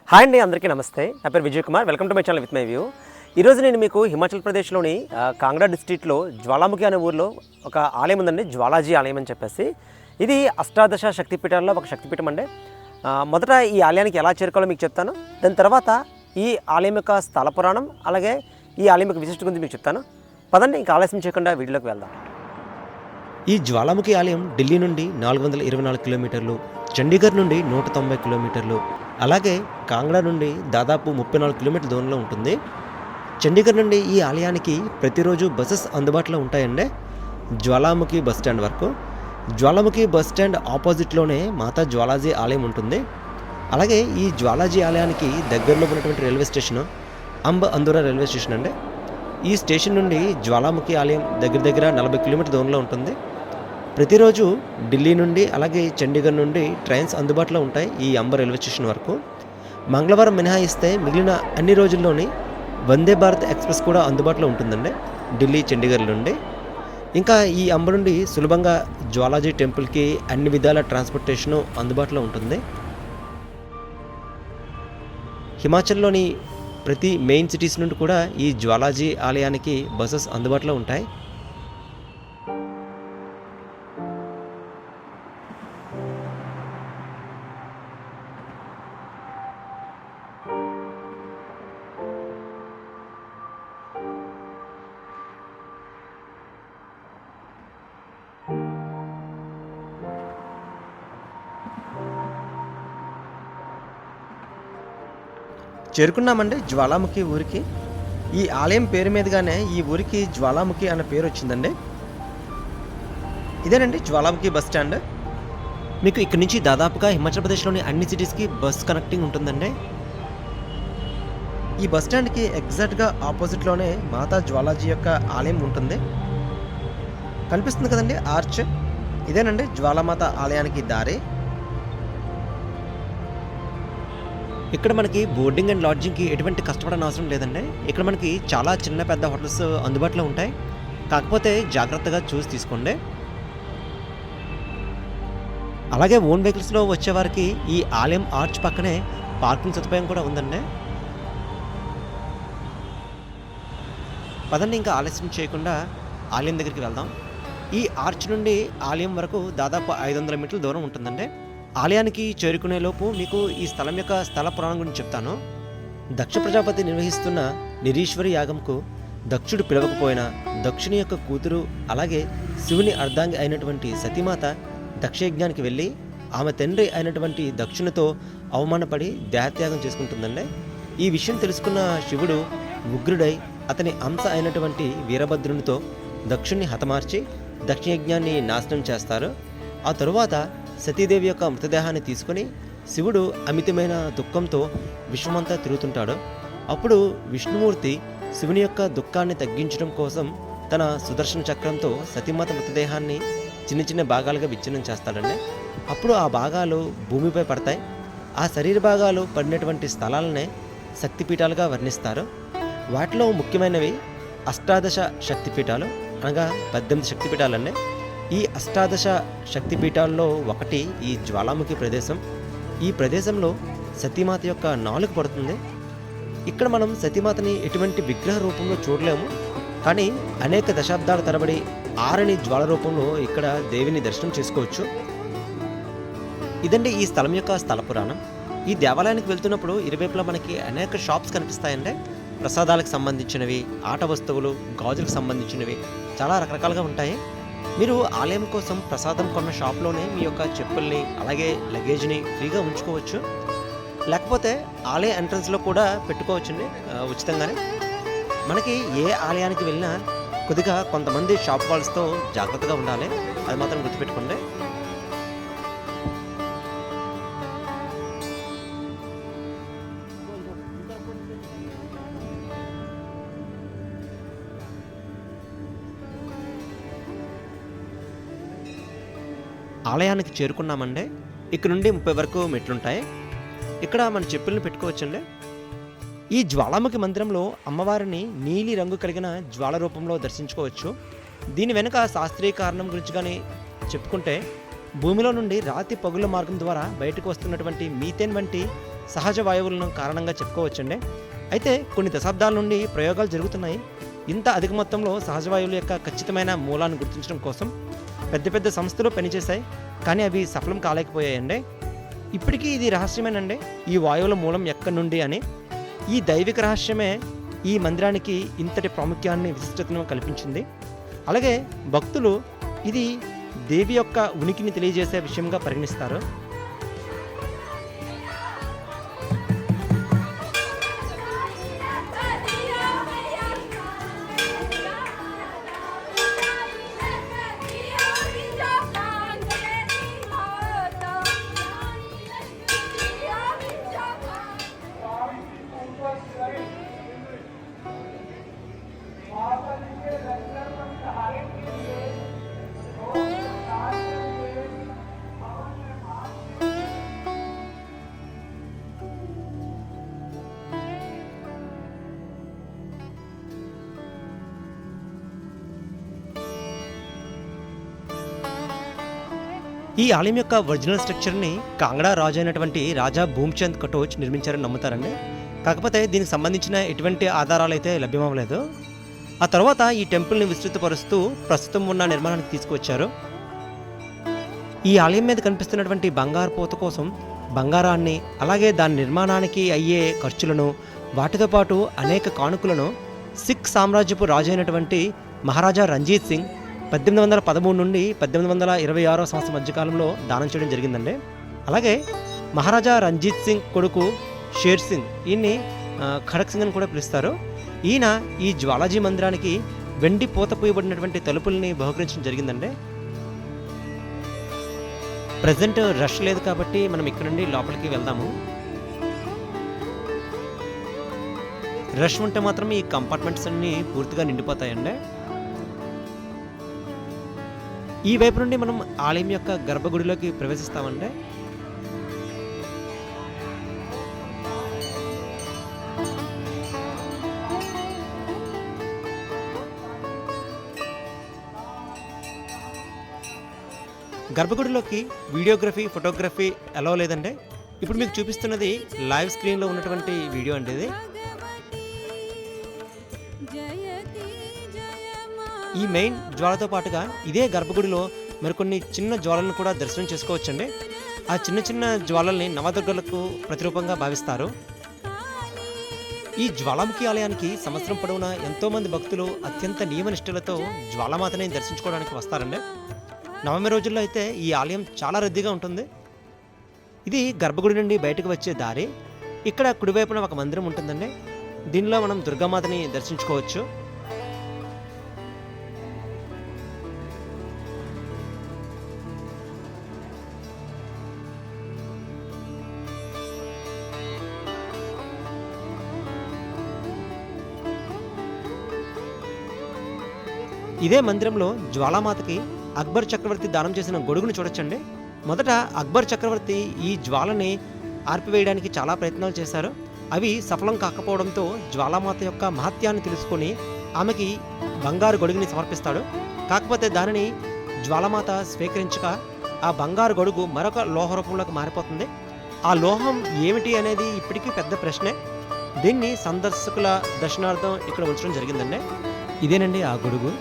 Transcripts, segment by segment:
Hi అండి, అందరికీ నమస్తే. నా పేరు Vijay Kumar. Welcome to my channel with my view. ఈరోజు నేను మీకు హిమాచల్ ప్రదేశ్లోని కాంగ్రా డిస్ట్రిక్ట్లో జ్వాలాముఖి అనే ఊరిలో ఒక ఆలయం ఉందండి, జ్వాలాజీ ఆలయం అని చెప్పేసి. ఇది అష్టాదశ శక్తిపీఠాల్లో ఒక శక్తిపీఠం అండి. మొదట ఈ ఆలయానికి ఎలా చేరుకోవాలో మీకు చెప్తాను. దాని తర్వాత ఈ ఆలయం యొక్క స్థల పురాణం, అలాగే ఈ ఆలయం యొక్క విశిష్టత గురించి మీకు చెప్తాను. పదండి, ఇంకా ఆలస్యం చేయకుండా వీడియోలోకి వెళ్దాం. ఈ జ్వాలాముఖి ఆలయం ఢిల్లీ నుండి 424 కిలోమీటర్లు, చండీగఢ్ నుండి 190 కిలోమీటర్లు, అలాగే కాంగ్రా నుండి దాదాపు 34 కిలోమీటర్ల దూరంలో ఉంటుంది. చండీగఢ్ నుండి ఈ ఆలయానికి ప్రతిరోజు బస్సెస్ అందుబాటులో ఉంటాయండి. జ్వాలాముఖి బస్ స్టాండ్ వరకు. జ్వాలాముఖి బస్ స్టాండ్ ఆపోజిట్లోనే మాతా జ్వాలాజీ ఆలయం ఉంటుంది. అలాగే ఈ జ్వాలాజీ ఆలయానికి దగ్గరలో ఉన్నటువంటి రైల్వే స్టేషన్ అంబ్ అందూరా రైల్వే స్టేషన్ అండి. ఈ స్టేషన్ నుండి జ్వాలాముఖి ఆలయం దగ్గర 40 కిలోమీటర్ల దూరంలో ఉంటుంది. ప్రతిరోజు ఢిల్లీ నుండి అలాగే చండీగఢ్ నుండి ట్రైన్స్ అందుబాటులో ఉంటాయి ఈ అంబ రైల్వే స్టేషన్ వరకు. మంగళవారం మినహాయిస్తే మిగిలిన అన్ని రోజుల్లోని వందే భారత్ ఎక్స్ప్రెస్ కూడా అందుబాటులో ఉంటుందండి ఢిల్లీ చండీగఢ్ నుండి. ఇంకా ఈ అంబ నుండి సులభంగా జ్వాలాజీ టెంపుల్కి అన్ని విధాల ట్రాన్స్పోర్టేషను అందుబాటులో ఉంటుంది. హిమాచల్లోని ప్రతి మెయిన్ సిటీస్ నుండి కూడా ఈ జ్వాలాజీ ఆలయానికి బస్సెస్ అందుబాటులో ఉంటాయి. చేరుకున్నామండి జ్వాలాముఖి ఊరికి. ఈ ఆలయం పేరు మీదుగానే ఈ ఊరికి జ్వాలాముఖి అన్న పేరు వచ్చిందండి. ఇదేనండి జ్వాలాముఖి బస్ స్టాండ్. మీకు ఇక్కడి నుంచి దాదాపుగా హిమాచల్ ప్రదేశ్లోని అన్ని సిటీస్కి బస్ కనెక్టింగ్ ఉంటుందండి. ఈ బస్ స్టాండ్కి ఎగ్జాక్ట్గా ఆపోజిట్లోనే మాతా జ్వాలాజీ యొక్క ఆలయం ఉంటుంది. కనిపిస్తుంది కదండి ఆర్చ్, ఇదేనండి జ్వాలామాత ఆలయానికి దారి. ఇక్కడ మనకి బోర్డింగ్ అండ్ లాడ్జింగ్కి ఎటువంటి కష్టపడని అవసరం లేదండి. ఇక్కడ మనకి చాలా చిన్న పెద్ద హోటల్స్ అందుబాటులో ఉంటాయి. కాకపోతే జాగ్రత్తగా చూసి తీసుకోండి. అలాగే ఓన్ వెహికల్స్లో వచ్చేవారికి ఈ ఆలయం ఆర్చ్ పక్కనే పార్కింగ్ సదుపాయం కూడా ఉందండి. పదండి, ఇంకా ఆలస్యం చేయకుండా ఆలయం దగ్గరికి వెళ్దాం. ఈ ఆర్చ్ నుండి ఆలయం వరకు దాదాపు 500 మీటర్ల దూరం ఉంటుందండి. ఆలయానికి చేరుకునే లోపు మీకు ఈ స్థలం యొక్క స్థల పురాణం గురించి చెప్తాను. దక్ష ప్రజాపతి నిర్వహిస్తున్న నిరీశ్వరి యాగంకు దక్షుడు పిలవకపోయినా దక్షుని యొక్క కూతురు అలాగే శివుని అర్ధాంగి అయినటువంటి సతీమాత దక్షయజ్ఞానికి వెళ్ళి ఆమె తండ్రి అయినటువంటి దక్షునితో అవమానపడి దేహత్యాగం చేసుకుంటుందండి. ఈ విషయం తెలుసుకున్న శివుడు ఉగ్రుడై అతని అంశ అయినటువంటి వీరభద్రునితో దక్షుణ్ణి హతమార్చి దక్షయజ్ఞాన్ని నాశనం చేస్తారు. ఆ తరువాత సతీదేవి యొక్క మృతదేహాన్ని తీసుకొని శివుడు అమితమైన దుఃఖంతో విశ్వమంతా తిరుగుతుంటాడు. అప్పుడు విష్ణుమూర్తి శివుని యొక్క దుఃఖాన్ని తగ్గించడం కోసం తన సుదర్శన చక్రంతో సతీమాత మృతదేహాన్ని చిన్న చిన్న భాగాలుగా విచ్ఛిన్నం చేస్తాడండి. అప్పుడు ఆ భాగాలు భూమిపై పడతాయి. ఆ శరీర భాగాలు పడినటువంటి స్థలాలనే శక్తిపీఠాలుగా వర్ణిస్తారు. వాటిలో ముఖ్యమైనవి అష్టాదశ శక్తిపీఠాలు, అనగా 18 శక్తిపీఠాలండి. ఈ అష్టాదశ శక్తిపీఠాల్లో ఒకటి ఈ జ్వాలాముఖి ప్రదేశం. ఈ ప్రదేశంలో సతీమాత యొక్క నాలుక పడుతుంది. ఇక్కడ మనం సతీమాతని ఎటువంటి విగ్రహ రూపంలో చూడలేము, కానీ అనేక దశాబ్దాల తరబడి ఆరని జ్వాల రూపంలో ఇక్కడ దేవిని దర్శనం చేసుకోవచ్చు. ఇదండి ఈ స్థలం యొక్క స్థల పురాణం. ఈ దేవాలయానికి వెళ్తున్నప్పుడు ఇరువైపులా మనకి అనేక షాప్స్ కనిపిస్తాయండి. ప్రసాదాలకు సంబంధించినవి, ఆట వస్తువులు, గాజులకు సంబంధించినవి చాలా రకరకాలుగా ఉంటాయి. మీరు ఆలయం కోసం ప్రసాదం కొన్న షాప్లోనే మీ యొక్క చెప్పుల్ని అలాగే లగేజ్ని ఫ్రీగా ఉంచుకోవచ్చు. లేకపోతే ఆలయ ఎంట్రన్స్లో కూడా పెట్టుకోవచ్చండి ఉచితంగానే. మనకి ఏ ఆలయానికి వెళ్ళినా కొద్దిగా కొంతమంది షాప్ వాళ్ళతో జాగ్రత్తగా ఉండాలి, అది మాత్రం గుర్తుపెట్టుకోండి. ఆలయానికి చేరుకున్నామండి. ఇక్కడ నుండి 30 వరకు మెట్లుంటాయి. ఇక్కడ మన చెప్పులను పెట్టుకోవచ్చండి. ఈ జ్వాలాముఖి మందిరంలో అమ్మవారిని నీలి రంగు కలిగిన జ్వాల రూపంలో దర్శించుకోవచ్చు. దీని వెనుక శాస్త్రీయ కారణం గురించి కానీ చెప్పుకుంటే భూమిలో నుండి రాతి పగుళ్ళ మార్గం ద్వారా బయటకు వస్తున్నటువంటి మీథేన్ వంటి సహజ వాయువులను కారణంగా చెప్పుకోవచ్చండి. అయితే కొన్ని దశాబ్దాల నుండి ప్రయోగాలు జరుగుతున్నాయి. ఇంత అధిక మొత్తంలో సహజ వాయువుల యొక్క ఖచ్చితమైన మూలాన్ని గుర్తించడం కోసం పెద్ద పెద్ద సంస్థలు పనిచేశాయి, కానీ అవి సఫలం కాలేకపోయాయండి. ఇప్పటికీ ఇది రహస్యమేనండి, ఈ వాయువుల మూలం ఎక్కడి నుండి అని. ఈ దైవిక రహస్యమే ఈ మందిరానికి ఇంతటి ప్రాముఖ్యాన్ని, విశిష్టతను కల్పించింది. అలాగే భక్తులు ఇది దేవి యొక్క ఉనికిని తెలియజేసే విషయంగా పరిగణిస్తారు. ఈ ఆలయం యొక్క ఒరిజినల్ స్ట్రక్చర్ని కాంగ్డా రాజు అయినటువంటి రాజా భూమ్చంద్ కటోచ్ నిర్మించారని నమ్ముతారండి. కాకపోతే దీనికి సంబంధించిన ఎటువంటి ఆధారాలు అయితే లభ్యమవ్వలేదు. ఆ తర్వాత ఈ టెంపుల్ని విస్తృతపరుస్తూ ప్రస్తుతం ఉన్న నిర్మాణానికి తీసుకువచ్చారు. ఈ ఆలయం మీద కనిపిస్తున్నటువంటి బంగారు పూత కోసం బంగారాన్ని, అలాగే దాని నిర్మాణానికి అయ్యే ఖర్చులను, వాటితో పాటు అనేక కానుకలను సిక్ సామ్రాజ్యపు రాజు అయినటువంటి మహారాజా రంజీత్ సింగ్ 1813 నుండి 1826 సంవత్సరం మధ్యకాలంలో దానం చేయడం జరిగిందండి. అలాగే మహారాజా రంజీత్ సింగ్ కొడుకు షేర్ సింగ్, ఈయన్ని ఖడక్ సింగ్ అని కూడా పిలుస్తారు. ఈయన ఈ జ్వాలాజీ మందిరానికి వెండి పూత పూయబడినటువంటి తలుపుల్ని బహుకరించడం జరిగిందండి. ప్రజెంట్ రష్ లేదు కాబట్టి మనం ఇక్కడ నుండి లోపలికి వెళ్దాము. రష్ ఉంటే మాత్రం ఈ కంపార్ట్మెంట్స్ అన్ని పూర్తిగా నిండిపోతాయండి. ఈ వైపు నుండి మనం ఆలయం యొక్క గర్భగుడిలోకి ప్రవేశిస్తామండి. గర్భగుడిలోకి వీడియోగ్రఫీ, ఫోటోగ్రఫీ అలౌ లేదండి. ఇప్పుడు మీకు చూపిస్తున్నది లైవ్ స్క్రీన్లో ఉన్నటువంటి వీడియో అండి. ఇది ఈ మెయిన్ జ్వాలతో పాటుగా ఇదే గర్భగుడిలో మరికొన్ని చిన్న జ్వాలలను కూడా దర్శనం చేసుకోవచ్చండి. ఆ చిన్న చిన్న జ్వాలల్ని నవదుర్గలకు ప్రతిరూపంగా భావిస్తారు. ఈ జ్వాలాముఖి ఆలయానికి సంవత్సరం పొడవునా ఎంతోమంది భక్తులు అత్యంత నియమనిష్టలతో జ్వాలామాతని దర్శించుకోవడానికి వస్తారండి. నవమి రోజుల్లో అయితే ఈ ఆలయం చాలా రద్దీగా ఉంటుంది. ఇది గర్భగుడి నుండి బయటకు వచ్చే దారి. ఇక్కడ కుడివైపున ఒక మందిరం ఉంటుందండి. దీనిలో మనం దుర్గామాతని దర్శించుకోవచ్చు. ఇదే మందిరంలో జ్వాలామాతకి అక్బర్ చక్రవర్తి దానం చేసిన గొడుగును చూడొచ్చండి. మొదట అక్బర్ చక్రవర్తి ఈ జ్వాలని ఆర్పివేయడానికి చాలా ప్రయత్నాలు చేశారు. అవి సఫలం కాకపోవడంతో జ్వాలామాత యొక్క మహత్యాన్ని తెలుసుకొని ఆమెకి బంగారు గొడుగుని సమర్పిస్తాడు. కాకపోతే దానిని జ్వాలామాత స్వీకరించక ఆ బంగారు గొడుగు మరొక లోహ రూపంలోకి మారిపోతుంది. ఆ లోహం ఏమిటి అనేది ఇప్పటికీ పెద్ద ప్రశ్నే. దీన్ని సందర్శకుల దర్శనార్థం ఇక్కడ ఉంచడం జరిగిందండి. ఇదేనండి ఆ గొడుగు.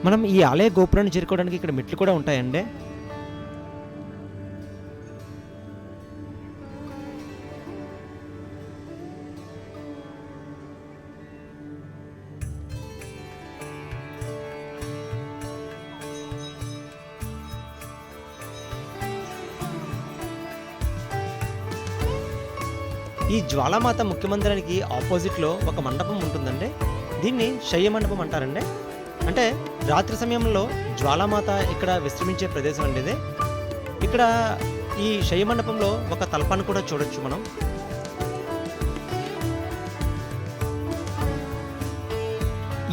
మనం ఈ ఆలయ గోపురాన్ని చేరుకోవడానికి ఇక్కడ మెట్లు కూడా ఉంటాయండి. ఈ జ్వాలామాత ముఖ్య మందిరానికి ఆపోజిట్లో ఒక మండపం ఉంటుందండి. దీన్ని శయ్య మండపం అంటారండి. అంటే రాత్రి సమయంలో జ్వాలామాత ఇక్కడ విశ్రమించే ప్రదేశం అండి ఇది. ఇక్కడ ఈ శయ్య మండపంలో ఒక తల్పాన్ని కూడా చూడొచ్చు మనం.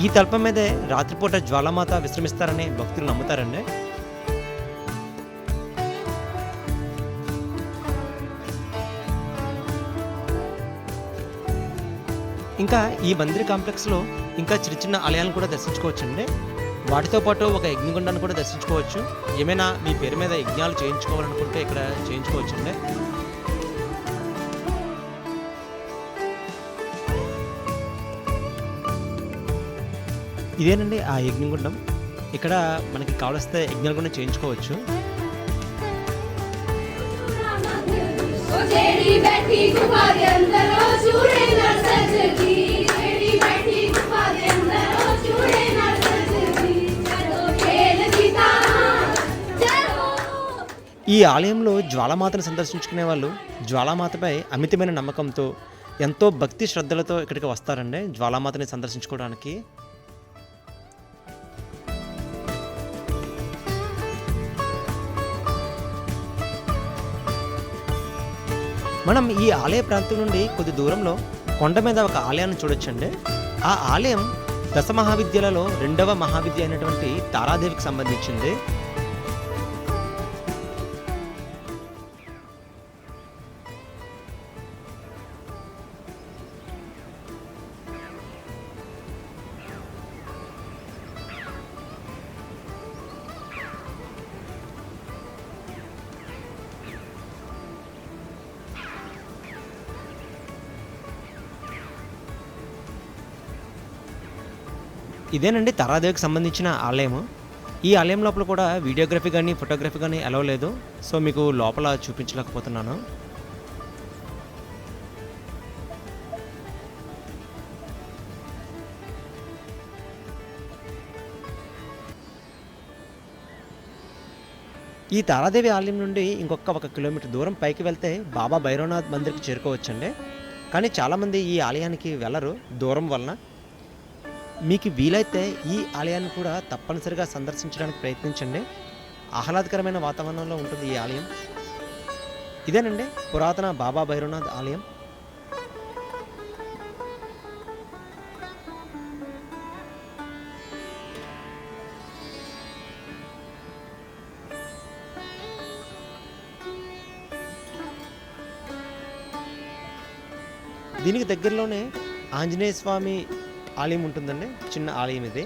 ఈ తల్పం మీదే రాత్రిపూట జ్వాలామాత విశ్రమిస్తారని భక్తులు నమ్ముతారండి. ఇంకా ఈ మందిర కాంప్లెక్స్లో ఇంకా చిన్న చిన్న ఆలయాలను కూడా దర్శించుకోవచ్చండి. వాటితో పాటు ఒక యజ్ఞగుండాన్ని కూడా దర్శించుకోవచ్చు. ఏమైనా మీ పేరు మీద యజ్ఞాలు చేయించుకోవాలనుకుంటే ఇక్కడ చేయించుకోవచ్చండి. ఇదేనండి ఆ యజ్ఞగుండం. ఇక్కడ మనకి కావలిస్తే యజ్ఞాలు కూడా చేయించుకోవచ్చు. ఈ ఆలయంలో జ్వాలామాతను సందర్శించుకునే వాళ్ళు జ్వాలామాతపై అమితమైన నమ్మకంతో ఎంతో భక్తి శ్రద్ధలతో ఇక్కడికి వస్తారండి జ్వాలామాతని సందర్శించుకోవడానికి. మనం ఈ ఆలయ ప్రాంతం నుండి కొద్ది దూరంలో కొండ మీద ఒక ఆలయాన్ని చూడొచ్చండి. ఆ ఆలయం దశ మహావిద్యలలో 2వ మహావిద్య అయినటువంటి తారాదేవికి సంబంధించింది. ఇదేనండి తారాదేవికి సంబంధించిన ఆలయము. ఈ ఆలయం లోపల కూడా వీడియోగ్రఫీ కానీ ఫోటోగ్రఫీ కానీ అలౌ లేదు. సో మీకు లోపల చూపించలేకపోతున్నాను. ఈ తారాదేవి ఆలయం నుండి ఇంకొక 1 కిలోమీటర్ దూరం పైకి వెళ్తే బాబా భైరవనాథ్ మందిర్కి చేరుకోవచ్చండి. కానీ చాలామంది ఈ ఆలయానికి వెళ్ళరు దూరం వలన. మీకు వీలైతే ఈ ఆలయాన్ని కూడా తప్పనిసరిగా సందర్శించడానికి ప్రయత్నించండి. ఆహ్లాదకరమైన వాతావరణంలో ఉంటుంది ఈ ఆలయం. ఇదేనండి పురాతన బాబా భైరవనాథ్ ఆలయం. దీనికి దగ్గరలోనే ఆంజనేయ స్వామి ఆలయం ఉంటుందండి. చిన్న ఆలయం ఇది.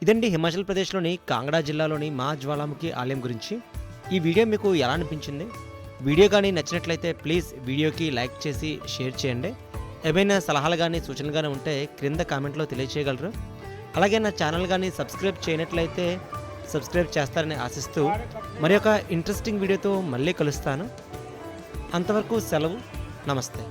ఇదండి హిమాచల్ ప్రదేశ్లోని కాంగ్డా జిల్లాలోని మా జ్వాలాముఖి ఆలయం గురించి. ఈ వీడియో మీకు ఎలా అనిపించింది? వీడియో కానీ నచ్చినట్లయితే ప్లీజ్ వీడియోకి లైక్ చేసి షేర్ చేయండి. ఏమైనా సలహాలు కానీ సూచనలు కానీ ఉంటే క్రింద కామెంట్లో తెలియచేయగలరు. అలాగే నా ఛానల్ కానీ సబ్స్క్రైబ్ చేయనట్లయితే సబ్స్క్రైబ్ చేస్తారని ఆశిస్తూ మరి ఒక ఇంట్రెస్టింగ్ వీడియోతో మళ్ళీ కలుస్తాను. అంతవరకు సెలవు. నమస్తే.